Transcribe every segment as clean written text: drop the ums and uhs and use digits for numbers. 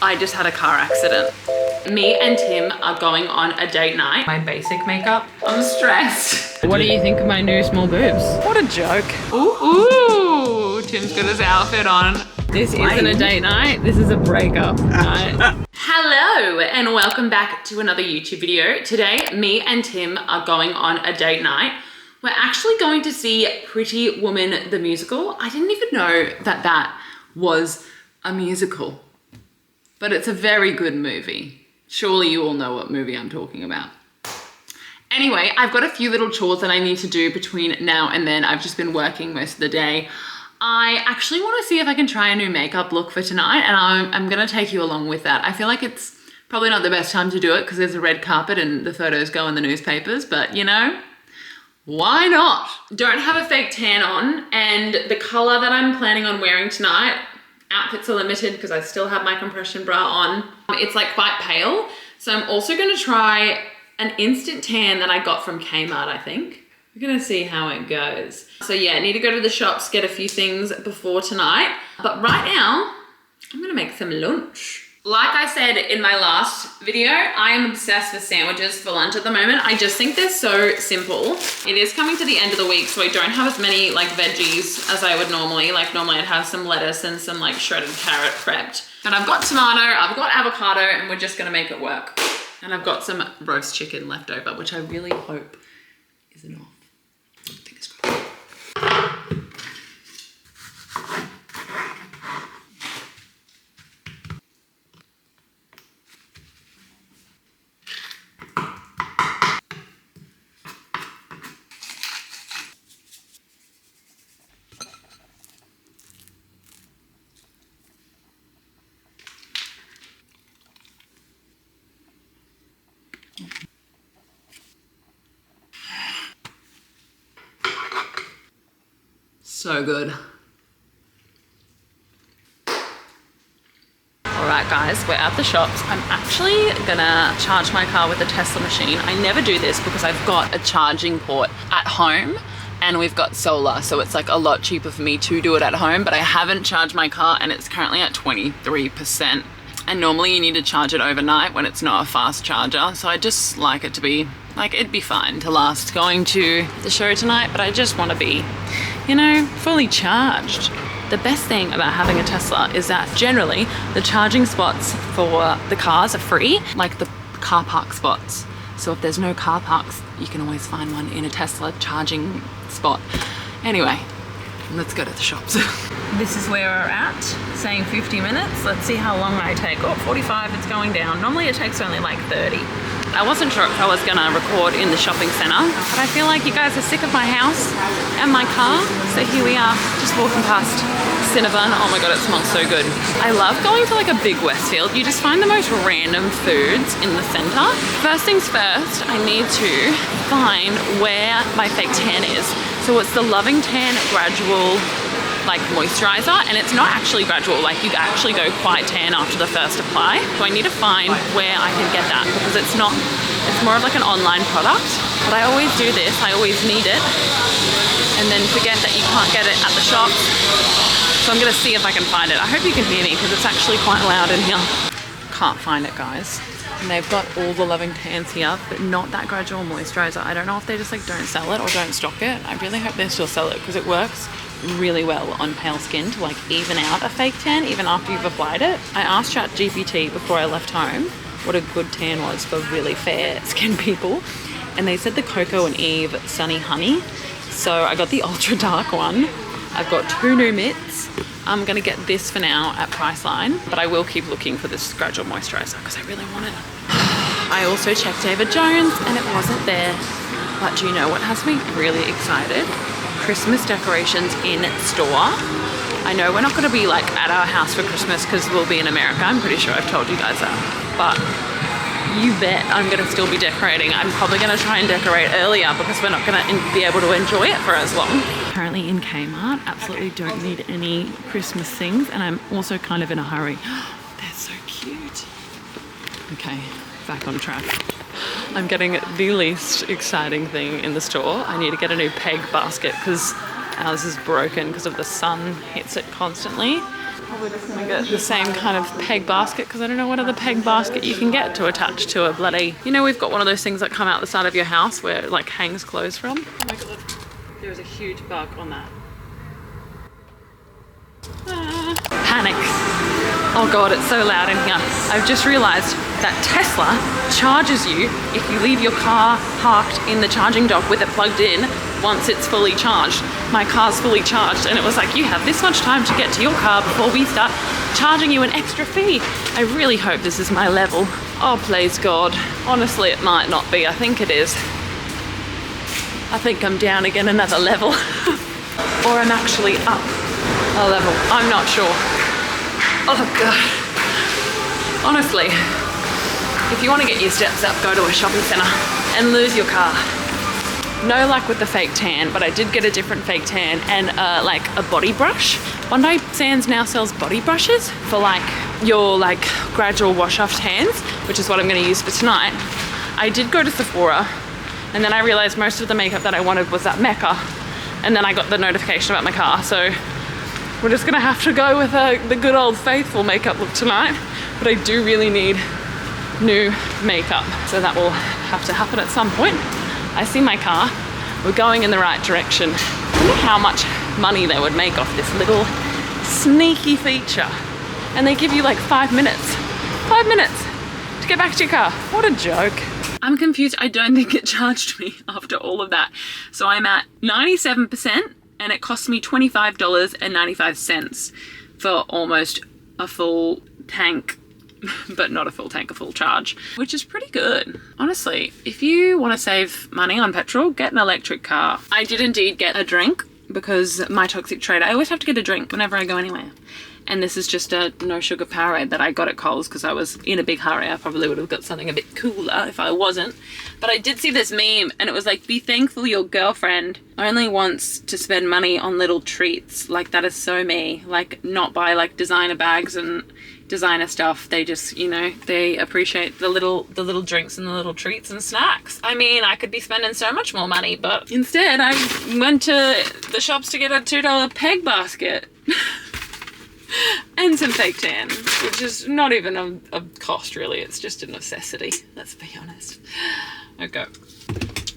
I just had a car accident. Me and Tim are going on a date night. My basic makeup. I'm stressed. What do you think of my new small boobs? What a joke. Ooh, Tim's got his outfit on. This isn't a date night, this is a breakup night. Hello and welcome back to another YouTube video. Today, me and Tim are going on a date night. We're actually going to see Pretty Woman the musical. I didn't even know that that was a musical, but it's a very good movie. Surely you all know what movie I'm talking about. Anyway, I've got a few little chores that I need to do between now and then. I've just been working most of the day. I actually want to see if I can try a new makeup look for tonight, and I'm going to take you along with that. I feel like it's probably not the best time to do it because there's a red carpet and the photos go in the newspapers, but you know, why not? Don't have a fake tan on, and the color that I'm planning on wearing tonight, outfits are limited because I still have my compression bra on. It's like quite pale. So I'm also going to try an instant tan that I got from Kmart, I think. We're going to see how it goes. So yeah, I need to go to the shops, get a few things before tonight. But right now, I'm going to make some lunch. Like I said in my last video, I am obsessed with sandwiches for lunch at the moment. I just think they're so simple. It is coming to the end of the week, so I don't have as many like veggies as I would normally. Like normally I'd have some lettuce and some like shredded carrot prepped. But I've got tomato, I've got avocado, and we're just gonna make it work. And I've got some roast chicken left over, which I really hope is enough. Fingers crossed. So good. Alright guys, we're at the shops. I'm actually gonna charge my car with a Tesla machine. I never do this because I've got a charging port at home and we've got solar, so it's like a lot cheaper for me to do it at home, but I haven't charged my car and it's currently at 23%. And normally you need to charge it overnight when it's not a fast charger, so I just like it to be, like it'd be fine to last going to the show tonight, but I just want to be, you know, fully charged. The best thing about having a Tesla is that generally the charging spots for the cars are free, like the car park spots. So if there's no car parks, you can always find one in a Tesla charging spot. Anyway, let's go to the shops. This is where we're at, saying 50 minutes. Let's see how long I take. Oh, 45, it's going down. Normally it takes only like 30. I wasn't sure if I was gonna record in the shopping center, but I feel like you guys are sick of my house and my car. So here we are, just walking past Cinnabon. Oh my God, it smells so good. I love going to like a big Westfield. You just find the most random foods in the center. First things first, I need to find where my fake tan is. So it's the Loving Tan Gradual like moisturizer, and it's not actually gradual, like you actually go quite tan after the first apply. So I need to find where I can get that because it's more of like an online product, but I always do this, I always need it and then forget that you can't get it at the shops. So I'm gonna see if I can find it. I hope you can hear me because it's actually quite loud in here. Can't find it, guys. And they've got all the Loving Tans here, but not that gradual moisturizer. I don't know if they just like don't sell it or don't stock it. I really hope they still sell it because it works really well on pale skin to like even out a fake tan even after you've applied it. I asked ChatGPT before I left home what a good tan was for really fair skin people, and they said the Cocoa and Eve Sunny Honey. So I got the ultra dark one. I've got 2 new mitts. I'm gonna get this for now at Priceline, but I will keep looking for this gradual moisturizer because I really want it. I also checked David Jones and it wasn't there, but do you know what has me really excited? Christmas decorations in store. I know we're not going to be like at our house for Christmas because we'll be in America. I'm pretty sure I've told you guys that, but you bet I'm going to still be decorating. I'm probably going to try and decorate earlier because we're not going to be able to enjoy it for as long. Currently in Kmart, absolutely don't need any Christmas things, and I'm also kind of in a hurry. They're so cute. Okay, back on track. I'm getting the least exciting thing in the store. I need to get a new peg basket because ours is broken because of the sun hits it constantly. Probably just gonna get the same kind of peg basket because I don't know what other peg basket you can get to attach to a bloody... You know, we've got one of those things that come out the side of your house where it like hangs clothes from. Oh my God, there is a huge bug on that. Panic. Oh God, it's so loud in here. I've just realized that Tesla charges you if you leave your car parked in the charging dock with it plugged in once it's fully charged. My car's fully charged and it was like, you have this much time to get to your car before we start charging you an extra fee. I really hope this is my level. Oh, please God. Honestly, it might not be. I think it is. I think I'm down again another level. Or I'm actually up a level. I'm not sure. Oh God. Honestly, if you want to get your steps up, go to a shopping centre and lose your car. No luck with the fake tan, but I did get a different fake tan and like a body brush. Bondi Sands now sells body brushes for like your like gradual wash off tans, which is what I'm going to use for tonight. I did go to Sephora and then I realized most of the makeup that I wanted was at Mecca, and then I got the notification about my car, so we're just gonna have to go with the good old faithful makeup look tonight. But I do really need new makeup, so that will have to happen at some point. I see my car, we're going in the right direction. I wonder how much money they would make off this little sneaky feature. And they give you like 5 minutes. 5 minutes to get back to your car. What a joke. I'm confused. I don't think it charged me after all of that. So I'm at 97% and it cost me $25.95 for almost a full tank, but not a full tank, a full charge, which is pretty good. Honestly, if you want to save money on petrol, get an electric car. I did indeed get a drink because my toxic trait, I always have to get a drink whenever I go anywhere. And this is just a no sugar Powerade that I got at Coles because I was in a big hurry. I probably would have got something a bit cooler if I wasn't. But I did see this meme and it was like, be thankful your girlfriend only wants to spend money on little treats. Like, that is so me. Like, not buy like designer bags and designer stuff. They just, you know, they appreciate the little drinks and the little treats and snacks. I mean, I could be spending so much more money, but instead I went to the shops to get a $2 peg basket. And some fake tan, which is not even a cost really, it's just a necessity, let's be honest. Okay,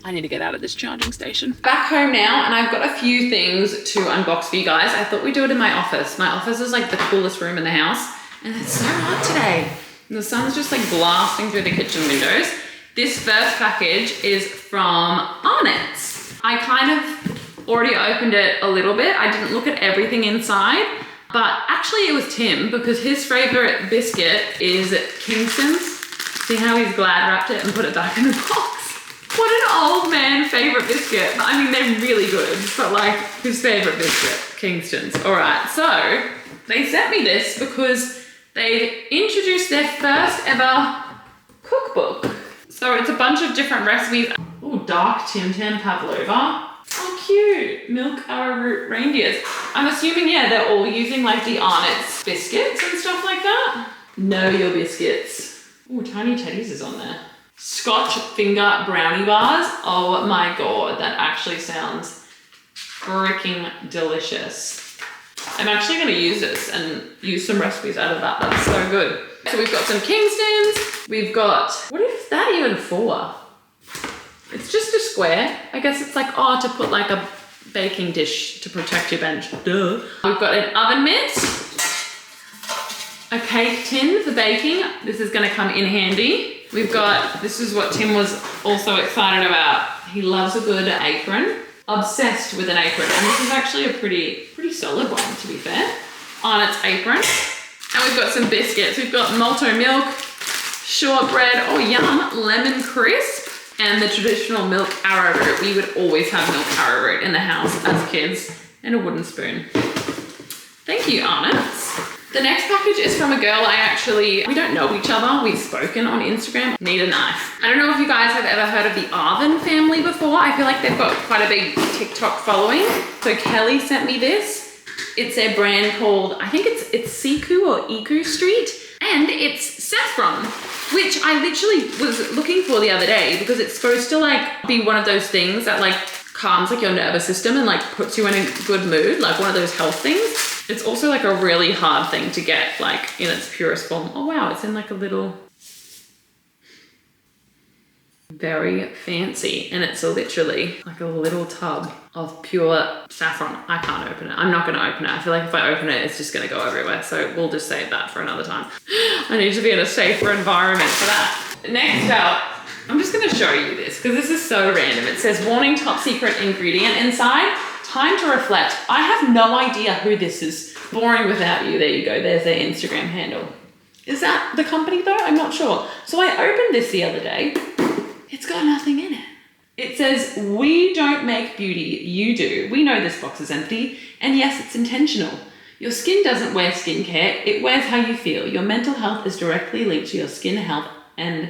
I need to get out of this charging station. Back home now, and I've got a few things to unbox for you guys. I thought we'd do it in my office. My office is like the coolest room in the house, and it's so hot today. The sun's just like blasting through the kitchen windows. This first package is from Arnott's. I kind of already opened it a little bit. I didn't look at everything inside. But actually it was Tim, because his favorite biscuit is Kingston's. See how he's glad wrapped it and put it back in the box? What an old man favorite biscuit. I mean, they're really good, but like his favorite biscuit, Kingston's. All right, so they sent me this because they've introduced their first ever cookbook. So it's a bunch of different recipes. Oh, dark Tim Tam Pavlova. Oh, cute. Milk arrowroot reindeers. I'm assuming, yeah, they're all using like the Arnott's biscuits and stuff like that. Know your biscuits. Oh, Tiny Teddies is on there. Scotch finger brownie bars. Oh my God, that actually sounds freaking delicious. I'm actually going to use this and use some recipes out of that. That's so good. So we've got some Kingston's. We've got, what is that even for? It's just a square. I guess it's like, oh, to put like a baking dish to protect your bench. Duh. We've got an oven mitt, a cake tin for baking. This is gonna come in handy. We've got, this is what Tim was also excited about. He loves a good apron. Obsessed with an apron. And this is actually a pretty solid one, to be fair. On its apron. And we've got some biscuits. We've got malto milk, shortbread, oh yum, lemon crisp, and the traditional milk arrowroot. We would always have milk arrowroot in the house as kids, and a wooden spoon. Thank you, Arnott's. The next package is from a girl we don't know each other. We've spoken on Instagram. Need a knife. I don't know if you guys have ever heard of the Arvin family before. I feel like they've got quite a big TikTok following. So Kelly sent me this. It's a brand called, I think it's Siku or Iku Street, and it's saffron, which I literally was looking for the other day because it's supposed to like be one of those things that like calms like your nervous system and like puts you in a good mood, like one of those health things. It's also like a really hard thing to get like in its purest form. Oh wow, it's in like a little, very fancy, and it's literally like a little tub of pure saffron. I can't open it. I'm not gonna open it. I feel like if I open it, it's just gonna go everywhere. So we'll just save that for another time. I need to be in a safer environment for that. Next up, I'm just gonna show you this because this is so random. It says warning, top secret ingredient inside. Time to reflect. I have no idea who this is. Boring without you. There you go. There's their Instagram handle. Is that the company though? I'm not sure. So I opened this the other day. It's got nothing in it. It says, we don't make beauty, you do. We know this box is empty. And yes, it's intentional. Your skin doesn't wear skincare. It wears how you feel. Your mental health is directly linked to your skin health, and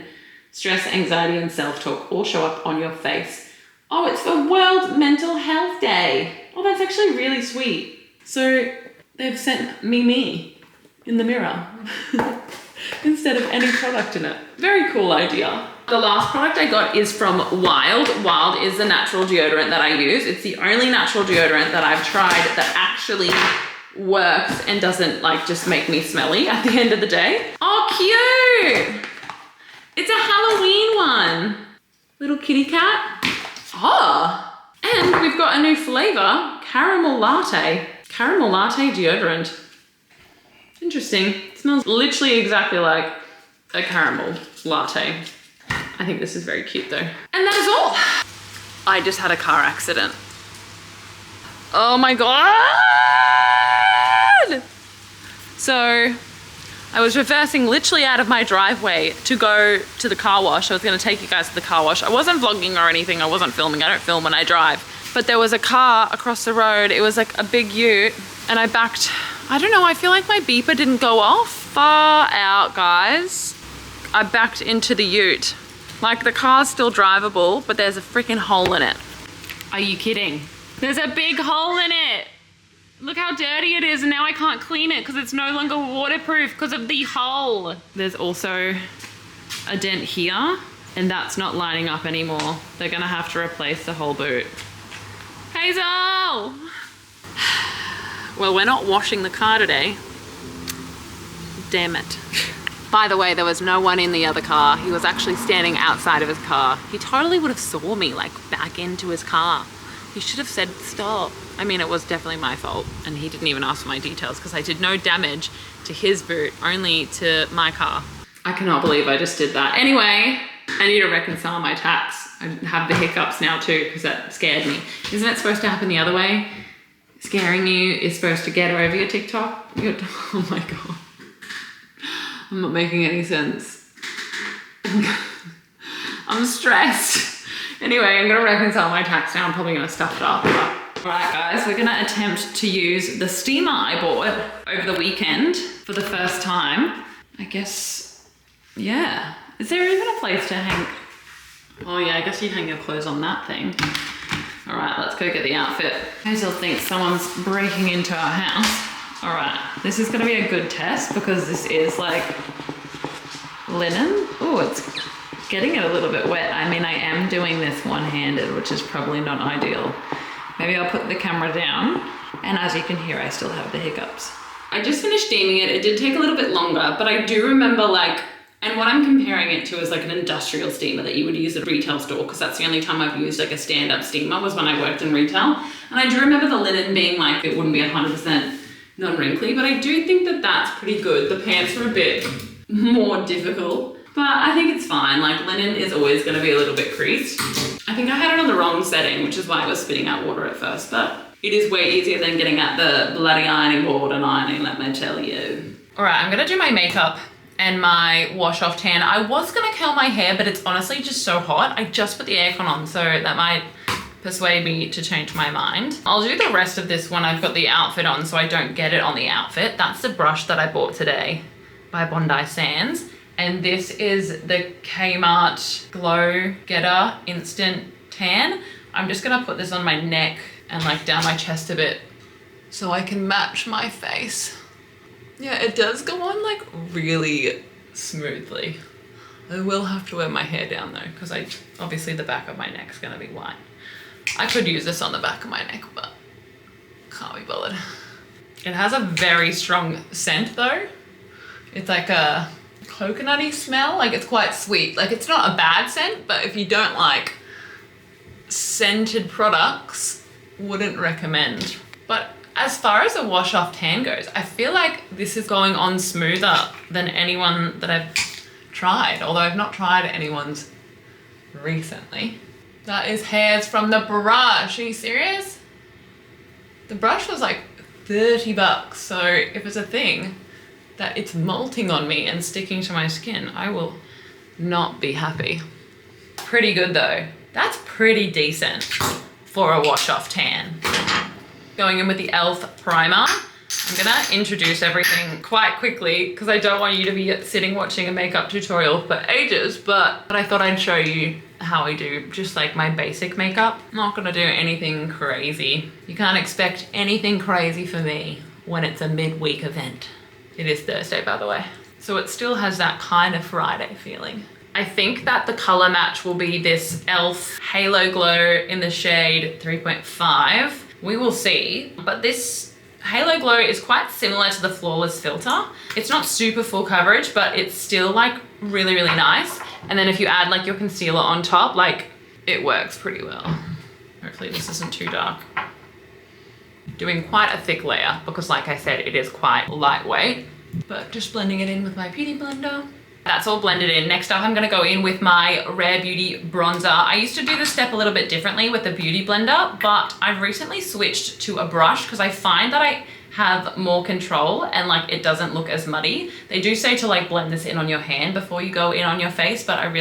stress, anxiety, and self-talk all show up on your face. Oh, it's for World Mental Health Day. Oh, that's actually really sweet. So they've sent me in the mirror instead of any product in it. Very cool idea. The last product I got is from Wild. Wild is the natural deodorant that I use. It's the only natural deodorant that I've tried that actually works and doesn't like just make me smelly at the end of the day. Oh, cute. It's a Halloween one. Little kitty cat. Oh, and we've got a new flavor, caramel latte. Caramel latte deodorant. Interesting. It smells literally exactly like a caramel latte. I think this is very cute though. And that is all. I just had a car accident. Oh my God. So I was reversing literally out of my driveway to go to the car wash. I was gonna take you guys to the car wash. I wasn't vlogging or anything. I wasn't filming. I don't film when I drive. But there was a car across the road. It was like a big ute and I backed. I don't know, I feel like my beeper didn't go off. Far out, guys. I backed into the ute. Like the car's still drivable, but there's a freaking hole in it. Are you kidding? There's a big hole in it. Look how dirty it is, and now I can't clean it because it's no longer waterproof because of the hole. There's also a dent here, and that's not lining up anymore. They're gonna have to replace the whole boot. Hazel! Well, we're not washing the car today. Damn it. By the way, there was no one in the other car. He was actually standing outside of his car. He totally would have saw me like back into his car. He should have said stop. I mean, it was definitely my fault, and he didn't even ask for my details because I did no damage to his boot, only to my car. I cannot believe I just did that. Anyway, I need to reconcile my tax. I have the hiccups now too because that scared me. Isn't it supposed to happen the other way? Scaring you is supposed to get over your TikTok. Oh my God. I'm not making any sense. I'm stressed. Anyway, I'm gonna reconcile my tax now. I'm probably gonna stuff it up. Alright guys, we're gonna attempt to use the steamer I bought over the weekend for the first time. I guess, yeah. Is there even a place to hang? Oh yeah, I guess you hang your clothes on that thing. Alright, let's go get the outfit. Hazel thinks someone's breaking into our house. All right, this is gonna be a good test because this is like linen. Oh, it's getting it a little bit wet. I mean, I am doing this one-handed, which is probably not ideal. Maybe I'll put the camera down. And as you can hear, I still have the hiccups. I just finished steaming it. It did take a little bit longer, but I do remember like, and what I'm comparing it to is like an industrial steamer that you would use at a retail store because that's the only time I've used like a stand-up steamer was when I worked in retail. And I do remember the linen being like, it wouldn't be 100% non-wrinkly, but I do think that that's pretty good. The pants are a bit more difficult, but I think it's fine. Like linen is always gonna be a little bit creased. I think I had it on the wrong setting, which is why I was spitting out water at first, but it is way easier than getting at the bloody ironing board and ironing, let me tell you. All right, I'm gonna do my makeup and my wash off tan. I was gonna curl my hair, but it's honestly just so hot. I just put the aircon on, so that might persuade me to change my mind. I'll do the rest of this when I've got the outfit on so I don't get it on the outfit. That's the brush that I bought today by Bondi Sands. And this is the Kmart Glow Getter Instant Tan. I'm just gonna put this on my neck and like down my chest a bit so I can match my face. Yeah, it does go on like really smoothly. I will have to wear my hair down though because obviously the back of my neck's gonna be white. I could use this on the back of my neck, but can't be bothered. It has a very strong scent though. It's like a coconutty smell, like it's quite sweet. Like it's not a bad scent, but if you don't like scented products, wouldn't recommend. But as far as a wash off tan goes, I feel like this is going on smoother than anyone that I've tried, although I've not tried anyone's recently. That is hairs from the brush. Are you serious? The brush was like 30 bucks. So if it's a thing that it's molting on me and sticking to my skin, I will not be happy. Pretty good though. That's pretty decent for a wash off tan. Going in with the e.l.f. primer. I'm gonna introduce everything quite quickly because I don't want you to be sitting watching a makeup tutorial for ages, but I thought I'd show you how I do just like my basic makeup. I'm not gonna do anything crazy. You can't expect anything crazy for me when it's a midweek event. It is Thursday, by the way. So it still has that kind of Friday feeling. I think that the color match will be this e.l.f. Halo Glow in the shade 3.5. We will see, but this Halo Glow is quite similar to the Flawless filter. It's not super full coverage, but it's still like really, really nice. And then if you add like your concealer on top, like it works pretty well. Hopefully this isn't too dark. Doing quite a thick layer because like I said, it is quite lightweight, but just blending it in with my beauty blender. That's all blended in. Next up, I'm gonna go in with my Rare Beauty bronzer. I used to do this step a little bit differently with the Beauty Blender, but I've recently switched to a brush because I find that I have more control and like it doesn't look as muddy. They do say to like blend this in on your hand before you go in on your face, but I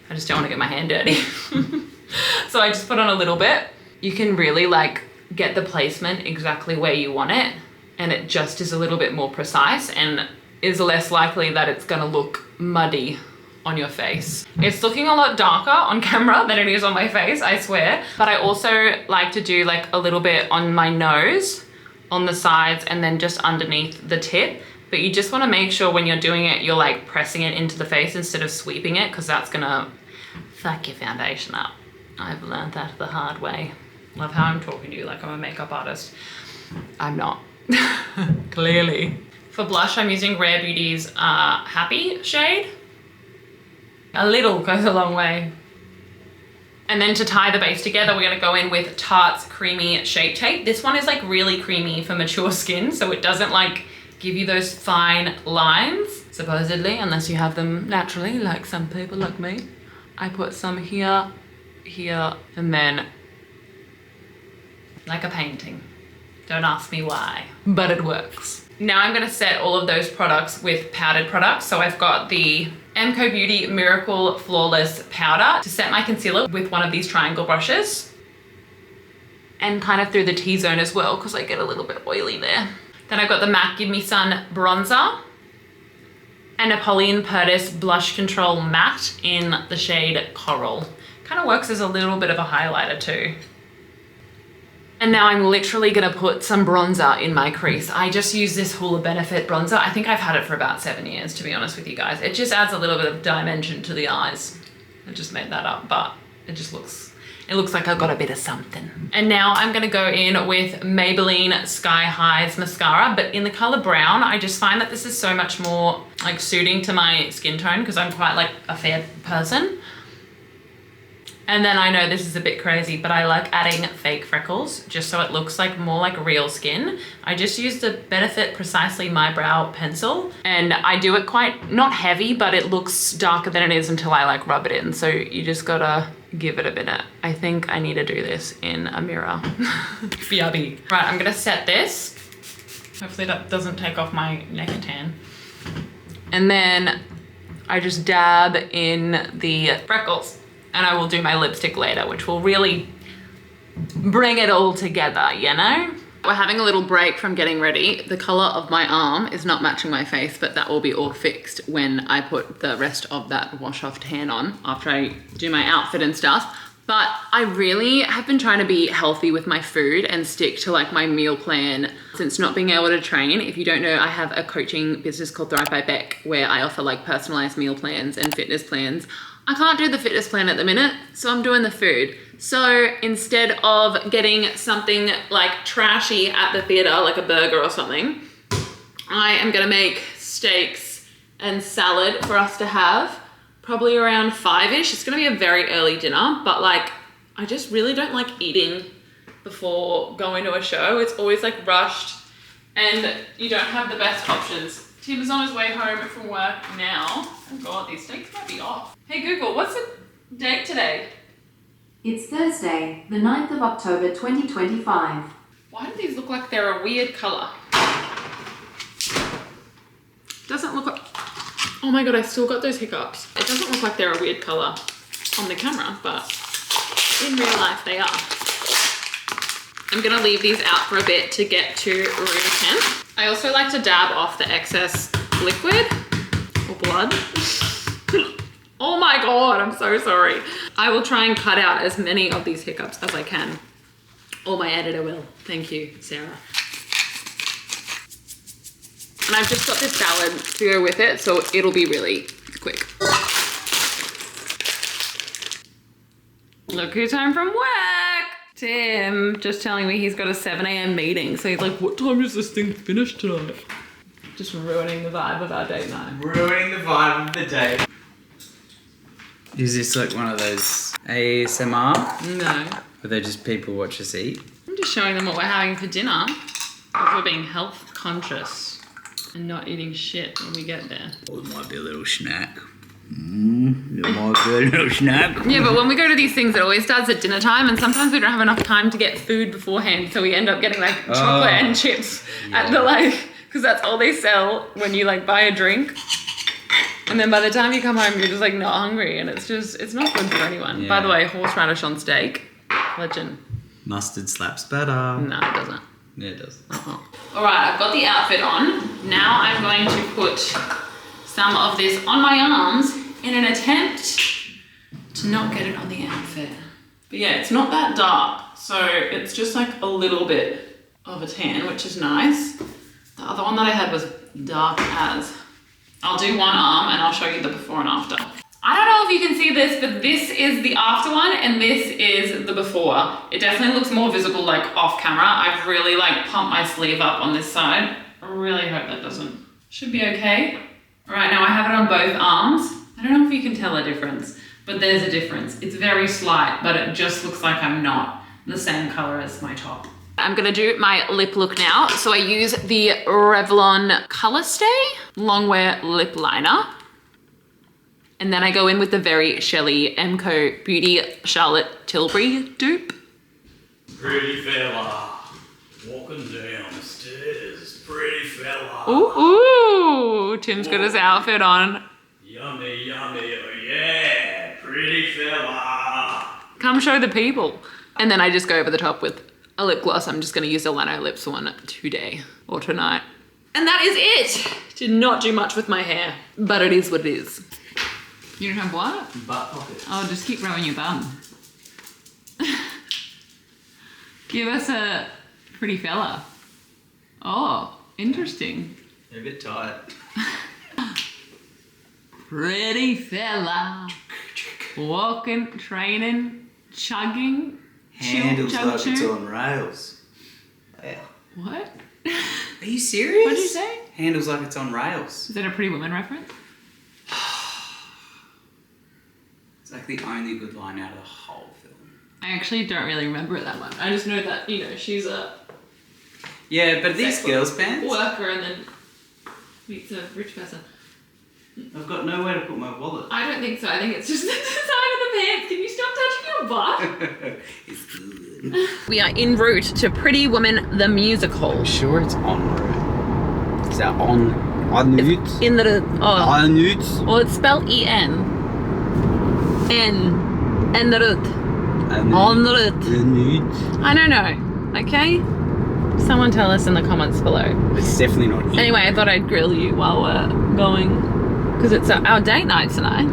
just don't want to get my hand dirty. So I just put on a little bit. You can really like get the placement exactly where you want it, and it just is a little bit more precise and is less likely that it's gonna look muddy on your face. It's looking a lot darker on camera than it is on my face, I swear. But I also like to do like a little bit on my nose, on the sides, and then just underneath the tip. But you just wanna make sure when you're doing it, you're like pressing it into the face instead of sweeping it, because that's gonna fuck your foundation up. I've learned that the hard way. Love how I'm talking to you like I'm a makeup artist. I'm not, clearly. For blush, I'm using Rare Beauty's Happy shade. A little goes a long way. And then to tie the base together, we're gonna go in with Tarte's Creamy Shape Tape. This one is like really creamy for mature skin, so it doesn't like give you those fine lines, supposedly, unless you have them naturally, like some people like me. I put some here, here, and then like a painting. Don't ask me why, but it works. Now I'm gonna set all of those products with powdered products. So I've got the MCO Beauty Miracle Flawless Powder to set my concealer with one of these triangle brushes. And kind of through the T-zone as well, because I get a little bit oily there. Then I've got the MAC Give Me Sun Bronzer and Napoleon Purtis Blush Control Matte in the shade Coral. Kind of works as a little bit of a highlighter too. And now I'm literally gonna put some bronzer in my crease. I just use this Hoola Benefit bronzer. I think I've had it for about 7 years, to be honest with you guys. It just adds a little bit of dimension to the eyes. I just made that up, but it looks like I've got a bit of something. And now I'm gonna go in with Maybelline Sky Highs mascara, but in the color brown. I just find that this is so much more like suiting to my skin tone because I'm quite like a fair person. And then I know this is a bit crazy, but I like adding fake freckles just so it looks like more like real skin. I just use the Benefit Precisely My Brow pencil, and I do it quite, not heavy, but it looks darker than it is until I like rub it in. So you just gotta give it a minute. I think I need to do this in a mirror. Yummy. Right, I'm gonna set this. Hopefully that doesn't take off my neck tan. And then I just dab in the freckles. And I will do my lipstick later, which will really bring it all together, you know? We're having a little break from getting ready. The color of my arm is not matching my face, but that will be all fixed when I put the rest of that wash off tan on after I do my outfit and stuff. But I really have been trying to be healthy with my food and stick to like my meal plan since not being able to train. If you don't know, I have a coaching business called Thrive by Beck where I offer like personalized meal plans and fitness plans. I can't do the fitness plan at the minute, so I'm doing the food. So instead of getting something like trashy at the theater, like a burger or something, I am gonna make steaks and salad for us to have. Probably around 5-ish. It's gonna be a very early dinner, but like, I just really don't like eating before going to a show. It's always like rushed and you don't have the best options. Tim is on his way home from work now. Oh God, these steaks might be off. Hey Google, what's the date today? It's Thursday, the 9th of October 2025. Why do these look like they're a weird color? Doesn't look like... Oh my God, I still got those hiccups. It doesn't look like they're a weird color on the camera, but in real life they are. I'm gonna leave these out for a bit to get to room temp. I also like to dab off the excess liquid or blood. Oh my God, I'm so sorry. I will try and cut out as many of these hiccups as I can. Or my editor will. Thank you, Sarah. And I've just got this salad to go with it, so it'll be really quick. Look who's home from work. Tim, just telling me he's got a 7 a.m. meeting. So he's like, what time is this thing finished tonight? Just ruining the vibe of our date night. Ruining the vibe of the day. Is this like one of those ASMR? No. Or they're just people watch us eat? I'm just showing them what we're having for dinner. Because we're being health conscious and not eating shit when we get there. Or it might be a little snack. It might be a little snack. Yeah, but when we go to these things, it always starts at dinner time, and sometimes we don't have enough time to get food beforehand, so we end up getting like chocolate and chips at the like, because that's all they sell when you like buy a drink. And then by the time you come home, you're just like not hungry, and it's not good for anyone. Yeah. By the way, horseradish on steak, legend. Mustard slaps better. No, it doesn't. Yeah, it does. All right, I've got the outfit on. Now I'm going to put some of this on my arms in an attempt to not get it on the outfit. But yeah, it's not that dark, so it's just like a little bit of a tan, which is nice. The other one that I had was dark as. I'll do one arm and I'll show you the before and after. I don't know if you can see this, but this is the after one and this is the before. It definitely looks more visible like off camera. I've really like pumped my sleeve up on this side. I really hope that doesn't. Should be okay. All right, now I have it on both arms. I don't know if you can tell a difference, but there's a difference. It's very slight, but it just looks like I'm not the same color as my top. I'm gonna do my lip look now. So I use the Revlon Color Stay Longwear Lip Liner. And then I go in with the very Shelley Emco Beauty Charlotte Tilbury dupe. Pretty fella, walking down the stairs, pretty fella. Ooh, Tim's got his outfit on. Yummy, yummy, oh yeah, pretty fella. Come show the people. And then I just go over the top with a lip gloss. I'm just gonna use the Lano Lips one today or tonight. And that is it. Did not do much with my hair, but it is what it is. You don't have what? Butt pockets. Oh, just keep growing your bum. Give us a pretty fella. Oh, interesting. They're a bit tight. Pretty fella. Walking, training, chugging. Handles chug, like it's chew. on rails. Yeah. What? Are you serious? What did you say? Handles like it's on rails. Is that a Pretty Woman reference? It's like the only good line out of the whole film. I actually don't really remember it that much. I just know that, you know, she's a Yeah, but these sex girls' pants, worker and then meets a rich person. I've got nowhere to put my wallet. I don't think so. I think it's just the design of the pants. Can you stop touching your butt? It's good. We are en route to Pretty Woman the musical. Sure, it's en route. Is that en route? In the En route. well, it's spelled E-N. En route. En route. En route. I don't know. Okay. Someone tell us in the comments below. It's definitely not. Anyway, I thought I'd grill you while we're going, because it's our date night tonight.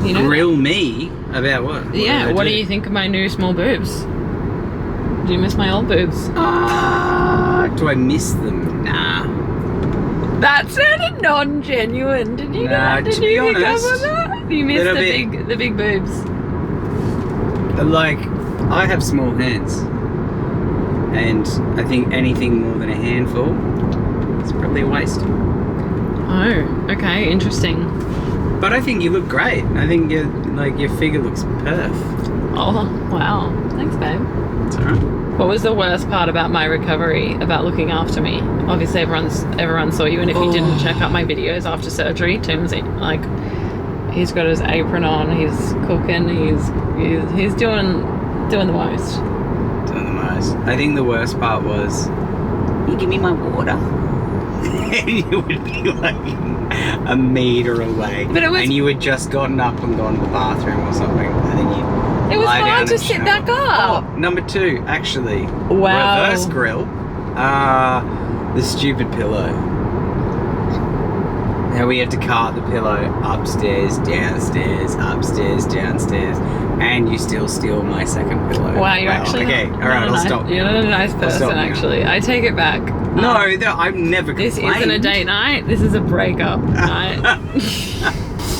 You know. Grill me about what? Yeah. did I What do you think of my new small boobs? Do you miss my old boobs? Do I miss them? Nah. That sounded non-genuine. Did you? Nah, Did to be you pick up honest, on that? You missed little the big boobs. Like, I have small hands. And I think anything more than a handful is probably a waste. Oh, okay, interesting. But I think you look great. I think your figure looks perf. Oh, wow. Thanks, babe. It's alright. What was the worst part about my recovery, about looking after me? Obviously, everyone saw you, and if you didn't check out my videos after surgery, Tim's like, he's got his apron on, he's cooking, he's doing the most. Doing the most. I think the worst part was, you give me my water. And you would be like a meter away. But it was, and you had just gotten up and gone to the bathroom or something. And then you it was lie down hard to and sit shower. back up. Oh, number 2, actually. Wow. Reverse grill. The stupid pillow. How we had to cart the pillow upstairs, downstairs, and you still steal my second pillow. Wow, you're actually okay. All right, I'll stop. You're not a nice person, stop now. actually. I take it back. No, I'm never This complained. isn't a date night. This is a breakup night.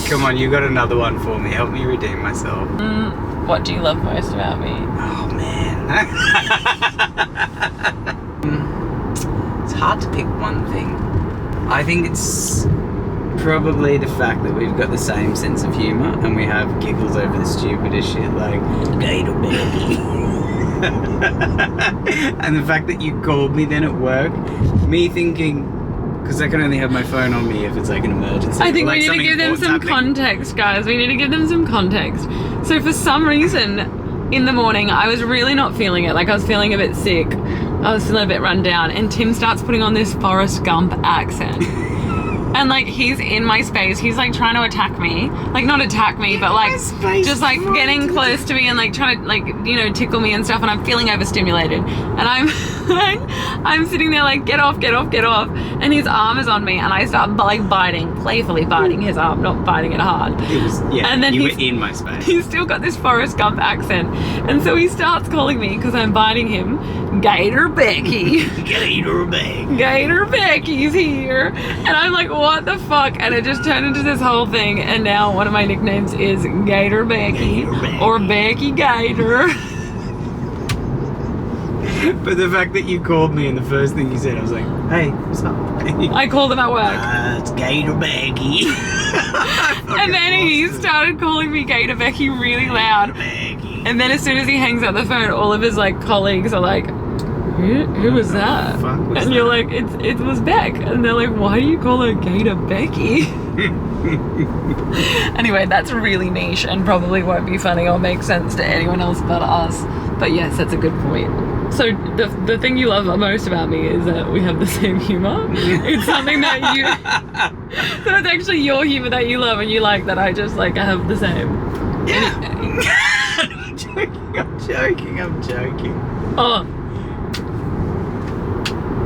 Come on, you got another one for me. Help me redeem myself. What do you love most about me? Oh man. It's hard to pick one thing. I think it's probably the fact that we've got the same sense of humour and we have giggles over the stupidest shit like gator baby. And the fact that you called me then at work, me thinking, because I can only have my phone on me if it's like an emergency. I think or, like, we need to something give them some important's happening. context, guys. We need to give them some context. So for some reason, in the morning, I was really not feeling it. Like, I was feeling a bit sick. I was feeling a bit run down. And Tim starts putting on this Forrest Gump accent. And, like, he's in my space. He's, like, trying to attack me. Like, not attack me, but, like, just, like, getting close to me and, like, trying to, like, you know, tickle me and stuff. And I'm feeling overstimulated. And I'm, like, I'm sitting there, like, get off. And his arm is on me. And I start, like, playfully biting his arm, not biting it hard. It was, yeah, And then you were he's- in my space. He's still got this Forrest Gump accent. And so he starts calling me, because I'm biting him, Gator Becky. Gator bag. Gator Becky's here. And I'm like, what the fuck? And it just turned into this whole thing. And now one of my nicknames is Gator Becky. Gator Becky. Or Becky Gator. But the fact that you called me and the first thing you said, I was like, hey, what's up? I called him at work. It's Gator baggy. And then he started calling me Gator Becky really loud. Baggy. And then as soon as he hangs up the phone, all of his like colleagues are like, who was that? fuck was And you're that? like, it was Beck. And they're like, why do you call her Gator Becky? Anyway, that's really niche and probably won't be funny or make sense to anyone else but us. But yes, that's a good point. So the thing you love most about me is that we have the same humor. It's something that you... So it's actually your humor that you love and you like that I just like have the same. Yeah. I'm joking. Oh.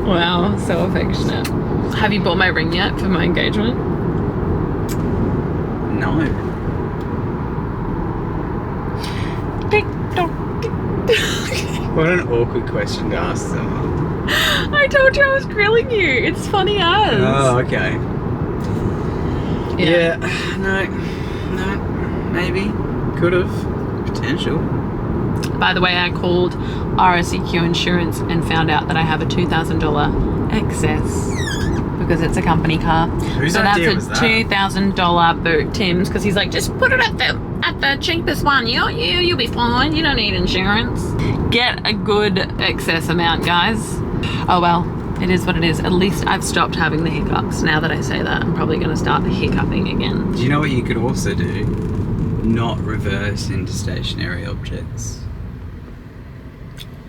Wow, so affectionate. Have you bought my ring yet for my engagement? No. Tick tock, tick tock. What an awkward question to ask someone. I told you I was grilling you. It's funny as. Oh, okay. Yeah. No, maybe. Could have. Potential. By the way, I called RSEQ Insurance and found out that I have a $2,000 excess because it's a company car. Whose so idea that's was a that? $2,000 boot, Tim's, because he's like, just put it at the cheapest one. You'll be fine. You don't need insurance. Get a good excess amount, guys. Oh well, it is what it is. At least I've stopped having the hiccups. Now that I say that, I'm probably going to start hiccuping again. Do you know what you could also do? Not reverse into stationary objects.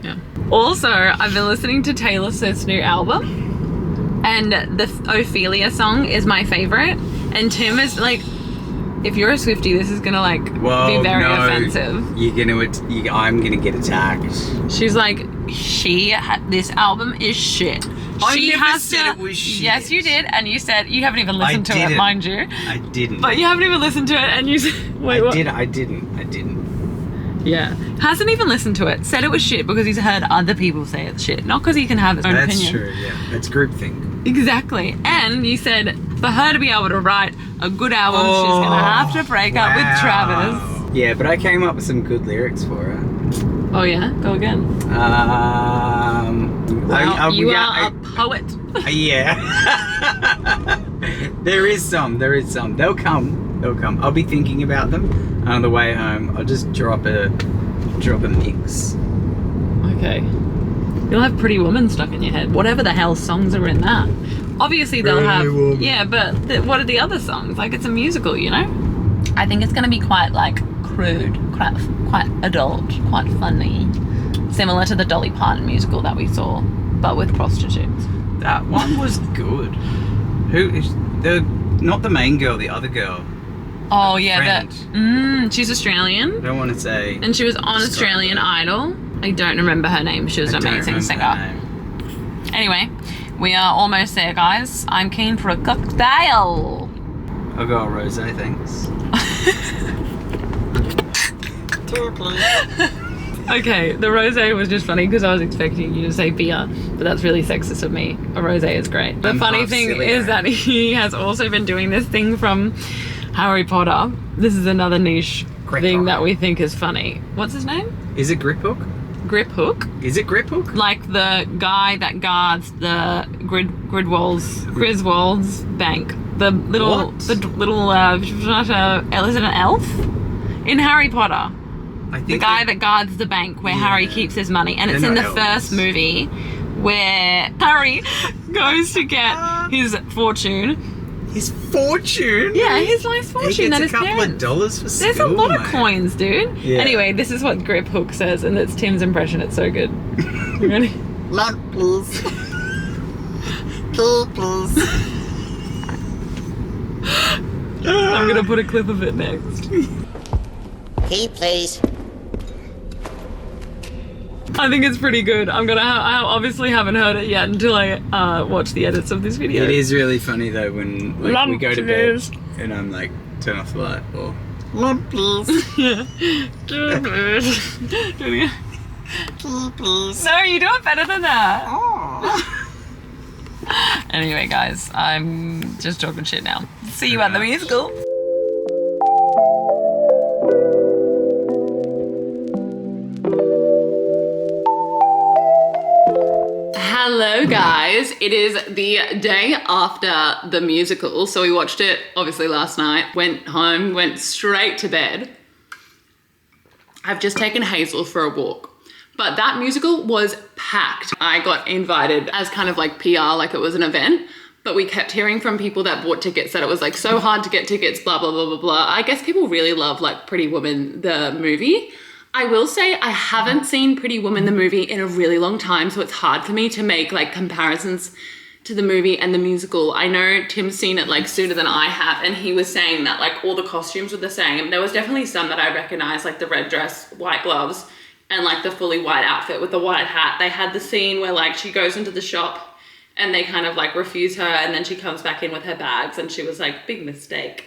Yeah. Also, I've been listening to Taylor Swift's new album. And the Ophelia song is my favorite. And Tim is like If you're a Swiftie, this is gonna like Well, be very no. offensive. I'm gonna get attacked. She's like, this album is shit. I never said it was shit. Yes, you did, and you said you haven't even listened to it, didn't. mind you. I didn't. But you haven't even listened to it, and you said, wait, what? I didn't. Yeah, hasn't even listened to it. Said it was shit because he's heard other people say it's shit, not because he can have his own That's opinion. true, yeah. That's groupthink. Exactly. And you said for her to be able to write a good album, she's gonna have to break up with Travis. Yeah, but I came up with some good lyrics for her. Oh yeah, go again. Wow, you are a poet. Yeah. There is some. They'll come. I'll be thinking about them. And on the way home, I'll just drop a mix. Okay. You'll have Pretty Woman stuck in your head. Whatever the hell songs are in that. Obviously they'll have... Woman. Yeah, but what are the other songs? Like, it's a musical, you know? I think it's going to be quite, like, crude, quite adult, quite funny. Similar to the Dolly Parton musical that we saw, but with prostitutes. That one was good. Who is... Not the main girl, the other girl. Oh, yeah. Friend. She's Australian. I don't want to say... And she was on Australian Idol. I don't remember her name. She was an amazing singer. Anyway, we are almost there, guys. I'm keen for a cocktail. I'll go a rosé, thanks. Okay, the rosé was just funny because I was expecting you to say beer, but that's really sexist of me. A rosé is great. The funny thing is that he has also been doing this thing from Harry Potter. This is another niche thing that we think is funny. What's his name? Is it Grip Hook? Grip Hook? Is it Grip Hook? Like the guy that guards the Griswold's bank. The little, What? is it an elf? In Harry Potter. I think The guy that guards the bank where Harry keeps his money. And it's They're in the not first elves. movie where Harry goes to get his fortune. His fortune? Yeah, his life's fortune. He that gets his a couple parents. of dollars for There's school, a lot of mate. coins, dude. Yeah. Anyway, this is what Grip Hook says, and it's Tim's impression. It's so good. You ready? Love, please. Key, please. I'm gonna put a clip of it next. Key, please. I think it's pretty good. I obviously haven't heard it yet until I watch the edits of this video. It is really funny though when like, we go to bed Lunches. and I'm like, turn off the light or Love, please. Yeah. Key, please. No, you do it better than that. Oh. Anyway, guys, I'm just talking shit now. See you at the musical. Hello guys, it is the day after the musical, so we watched it obviously last night, went home, went straight to bed. I've just taken Hazel for a walk, but that musical was packed. I got invited as kind of like PR, like it was an event, but we kept hearing from people that bought tickets that it was like so hard to get tickets, blah, blah, blah, blah, blah. I guess people really love like Pretty Woman, the movie. I will say I haven't seen Pretty Woman the movie in a really long time, so it's hard for me to make like comparisons to the movie and the musical. I know Tim's seen it like sooner than I have, and he was saying that like all the costumes were the same. There was definitely some that I recognized, like the red dress, white gloves, and like the fully white outfit with the white hat. They had the scene where like she goes into the shop and they kind of like refuse her, and then she comes back in with her bags, and she was like, big mistake.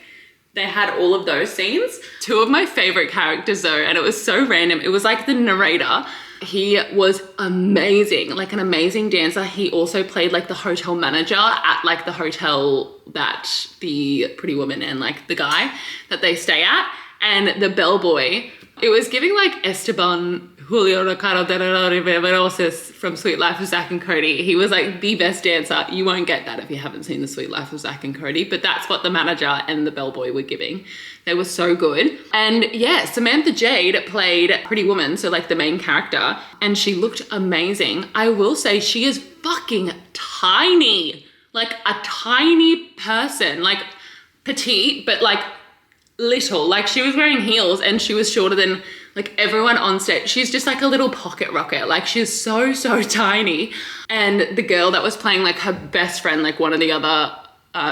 They had all of those scenes. Two of my favorite characters though, and it was so random. It was like the narrator. He was amazing, like an amazing dancer. He also played like the hotel manager at like the hotel that the Pretty Woman and like the guy that they stay at. And the bellboy, it was giving like Esteban Julio Ricardo de Riverosis from Sweet Life of Zack and Cody. He was like the best dancer. You won't get that if you haven't seen The Sweet Life of Zack and Cody, but that's what the manager and the bellboy were giving. They were so good. And yeah, Samantha Jade played Pretty Woman, so like the main character, and she looked amazing. I will say she is fucking tiny, like a tiny person, like petite, but like little. Like she was wearing heels and she was shorter than like everyone on stage. She's just like a little pocket rocket. Like she's so tiny. And the girl that was playing like her best friend, like one of the other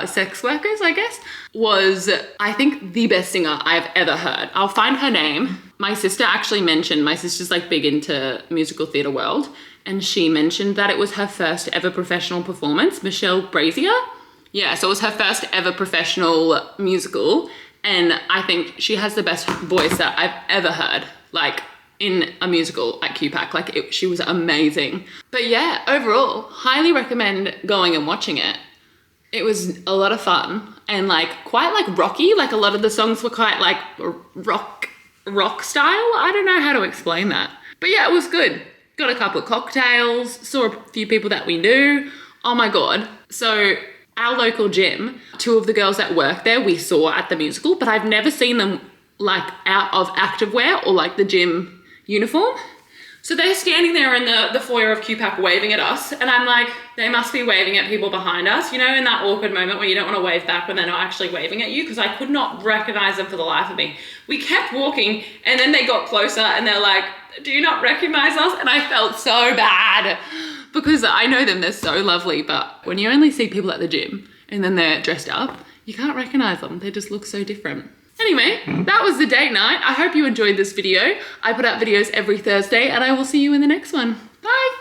sex workers, I guess, was, I think, the best singer I've ever heard. I'll find her name. My sister actually mentioned, my sister's like big into musical theatre world, and she mentioned that it was her first ever professional performance, Michelle Brazier. Yeah, so it was her first ever professional musical, and I think she has the best voice that I've ever heard, like in a musical at QPAC. Like she was amazing. But yeah, overall, highly recommend going and watching it. It was a lot of fun and like quite like rocky. Like a lot of the songs were quite like rock style. I don't know how to explain that. But yeah, it was good. Got a couple of cocktails, saw a few people that we knew. Oh my God. So our local gym, two of the girls that work there we saw at the musical, but I've never seen them like out of activewear or like the gym uniform. So they're standing there in the foyer of QPAC waving at us, and I'm like, they must be waving at people behind us, you know, in that awkward moment where you don't want to wave back when they're not actually waving at you, because I could not recognize them for the life of me. We kept walking, and then they got closer and they're like, do you not recognize us? And I felt so bad because I know them, they're so lovely, but when you only see people at the gym and then they're dressed up, you can't recognize them. They just look so different. Anyway, that was the date night. I hope you enjoyed this video. I put out videos every Thursday, and I will see you in the next one. Bye.